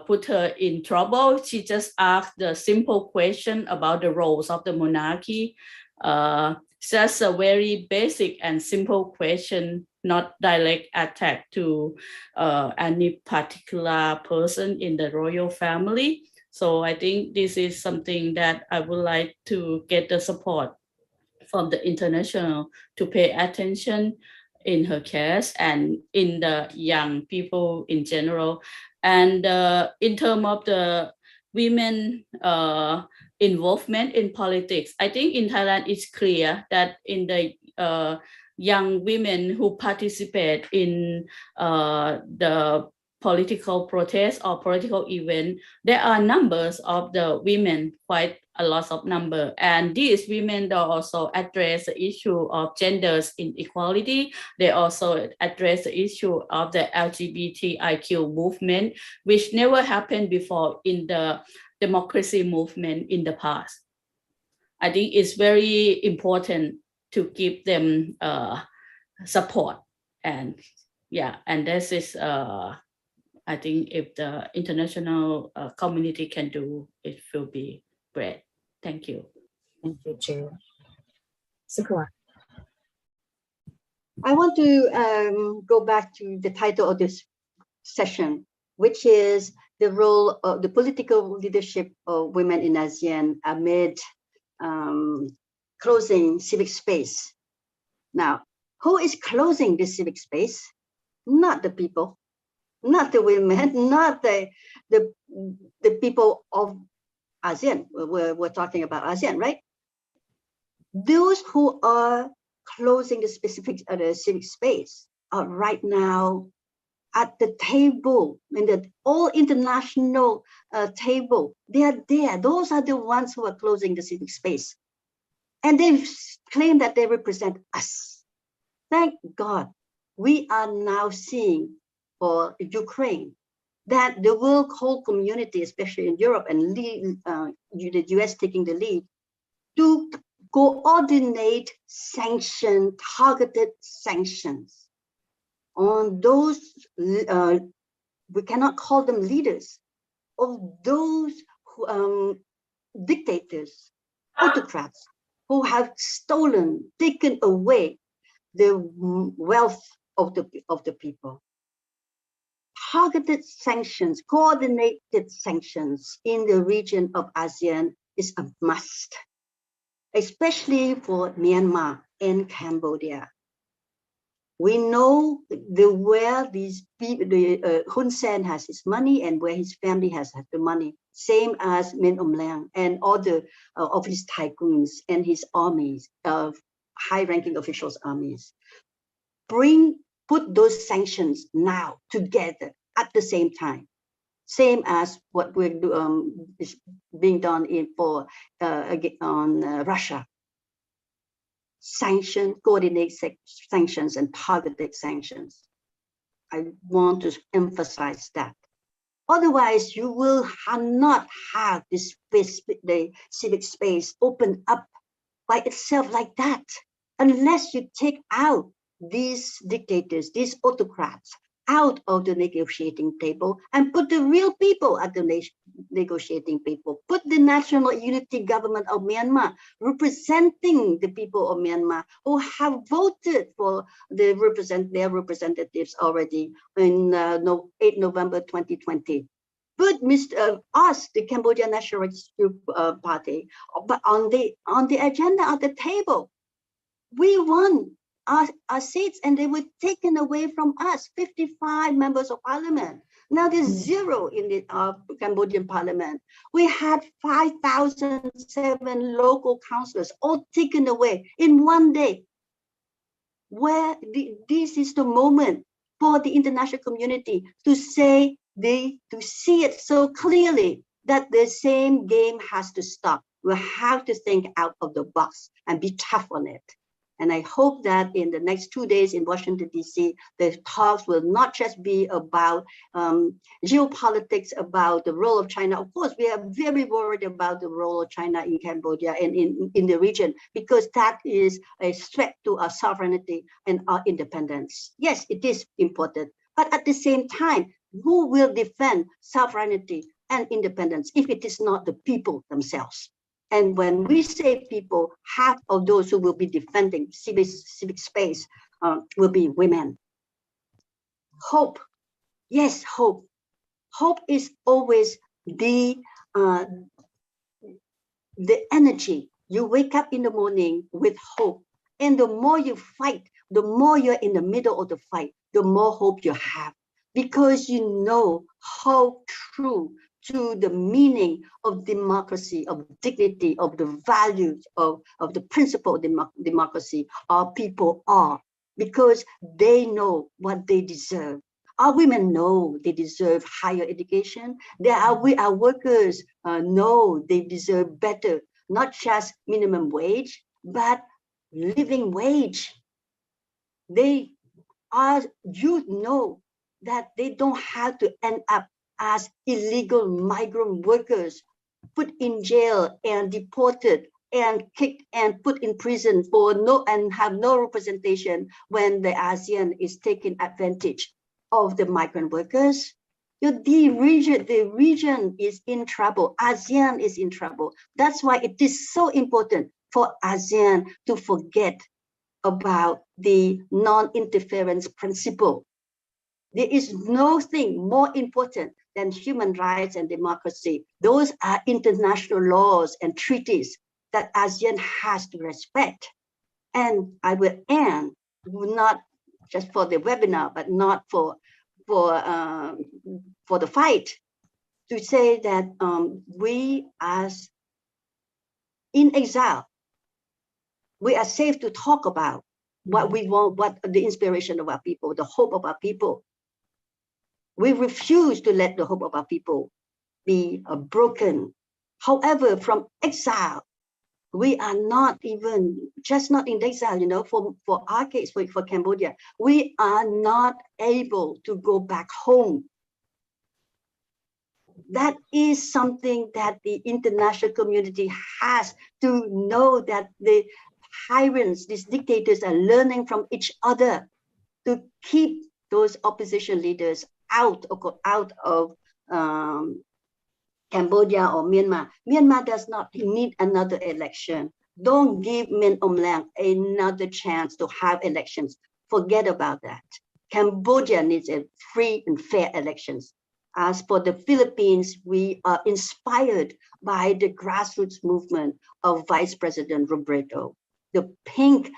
put her in trouble, she just asked the simple question about the roles of the monarchy. Just a very basic and simple question, not direct attack to any particular person in the royal family. So I think this is something that I would like to get the support from the international to pay attention in her case and in the young people in general. And in terms of the women involvement in politics, I think in Thailand it's clear that in the young women who participate in the political protest or political event, there are numbers of the women, quite a lot of number. And these women also address the issue of genders inequality. They also address the issue of the LGBTIQ movement, which never happened before in the democracy movement in the past. I think it's very important to give them support. And this is, I think if the international community can do, it will be great. Thank you. Thank you, Chu. Sakura. I want to go back to the title of this session, which is the role of the political leadership of women in ASEAN amid closing civic space. Now, who is closing this civic space? Not the people, not the women, not the people of ASEAN. We're talking about ASEAN, right? Those who are closing the specific civic space are right now at the table, in the all international table. They are there. Those are the ones who are closing the civic space. And they claim that they represent us. Thank God, we are now seeing for Ukraine that the world whole community, especially in Europe and the US taking the lead, to coordinate targeted sanctions on those, we cannot call them leaders, of those who, dictators, autocrats, who have stolen, taken away the wealth of the people. Targeted sanctions, coordinated sanctions in the region of ASEAN is a must, especially for Myanmar and Cambodia. We know where these people, Hun Sen has his money and where his family has the money, same as Min Aung Hlaing and other of his tycoons and his armies, high-ranking officials' armies. Put those sanctions now together at the same time, same as what we're is being done on Russia. Coordinate sanctions and targeted sanctions. I want to emphasize that. Otherwise, you will not have this space, the civic space open up by itself like that, unless you take out these dictators, these autocrats, out of the negotiating table and put the real people at the negotiating table. Put the National Unity Government of Myanmar representing the people of Myanmar who have voted for their representatives already in 8 November 2020. Put us, the Cambodia Nationalist Party, but on the agenda at the table. We won our seats and they were taken away from us, 55 members of parliament. Now there's 0 in the Cambodian parliament. We had 5,007 local councillors all taken away in one day. Where this is the moment for the international community to see it so clearly that the same game has to stop. We have to think out of the box and be tough on it. And I hope that in the next 2 days in Washington, D.C., the talks will not just be about geopolitics, about the role of China. Of course, we are very worried about the role of China in Cambodia and in the region, because that is a threat to our sovereignty and our independence. Yes, it is important. But at the same time, who will defend sovereignty and independence if it is not the people themselves? And when we say people, half of those who will be defending civic space will be women. Hope, yes, hope. Hope is always the energy. You wake up in the morning with hope. And the more you fight, the more you're in the middle of the fight, the more hope you have. Because you know how true to the meaning of democracy, of dignity, of the values, of the principle of democracy, our people are, because they know what they deserve. Our women know they deserve higher education. Our workers know they deserve better, not just minimum wage, but living wage. You know that they don't have to end up as illegal migrant workers, put in jail and deported and kicked and put in prison and have no representation when the ASEAN is taking advantage of the migrant workers. The region is in trouble. ASEAN is in trouble. That's why it is so important for ASEAN to forget about the non-interference principle. There is nothing more important than human rights and democracy. Those are international laws and treaties that ASEAN has to respect. And I will end, not just for the webinar, but not for the fight, to say that we as in exile, we are safe to talk about what we want, what the inspiration of our people, the hope of our people. We refuse to let the hope of our people be broken. However, from exile, we are not even, just not in exile, you know, for our case, for Cambodia, we are not able to go back home. That is something that the international community has to know, that the tyrants, these dictators are learning from each other to keep those opposition leaders out of Cambodia or Myanmar. Myanmar does not need another election. Don't give Min Aung Hlaing another chance to have elections. Forget about that. Cambodia needs a free and fair elections. As for the Philippines, we are inspired by the grassroots movement of Vice President Robredo. The pink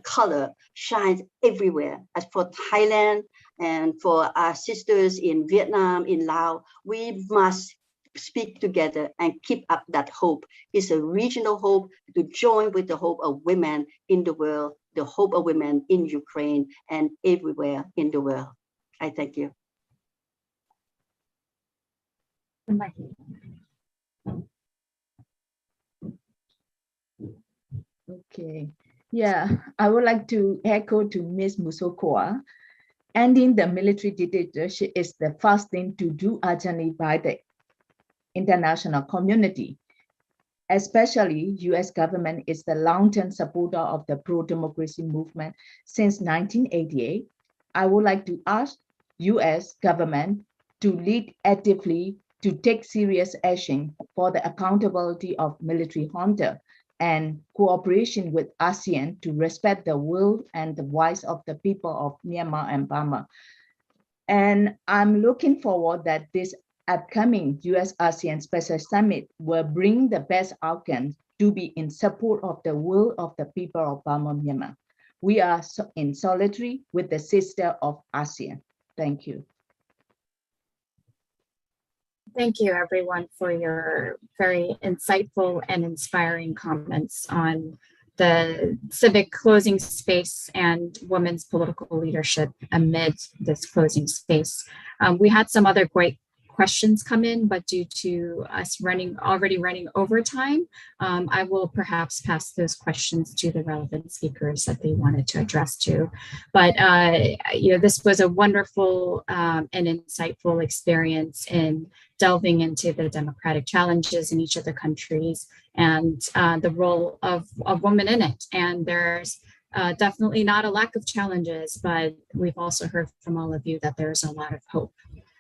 color shines everywhere. As for Thailand and for our sisters in Vietnam, in Laos, we must speak together and keep up that hope. It's a regional hope to join with the hope of women in the world, the hope of women in Ukraine and everywhere in the world. I thank you. Okay. Yeah, I would like to echo to Ms. Musokoa. Ending the military dictatorship is the first thing to do urgently by the international community. Especially US government is the long-term supporter of the pro-democracy movement since 1988. I would like to ask US government to lead actively to take serious action for the accountability of military junta and cooperation with ASEAN to respect the will and the voice of the people of Myanmar and Burma. And I'm looking forward that this upcoming US-ASEAN Special Summit will bring the best outcomes to be in support of the will of the people of Burma, Myanmar. We are in solidarity with the sister of ASEAN. Thank you. Thank you, everyone, for your very insightful and inspiring comments on the civic closing space and women's political leadership amid this closing space. We had some other great questions come in, but due to us already running over time, I will perhaps pass those questions to the relevant speakers that they wanted to address to. But this was a wonderful and insightful experience in delving into the democratic challenges in each of the countries and the role of women in it. And there's definitely not a lack of challenges, but we've also heard from all of you that there's a lot of hope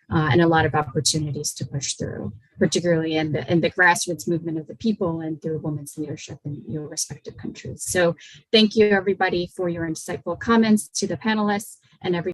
and a lot of opportunities to push through, particularly in the grassroots movement of the people and through women's leadership in your respective countries. So thank you, everybody, for your insightful comments, to the panelists and every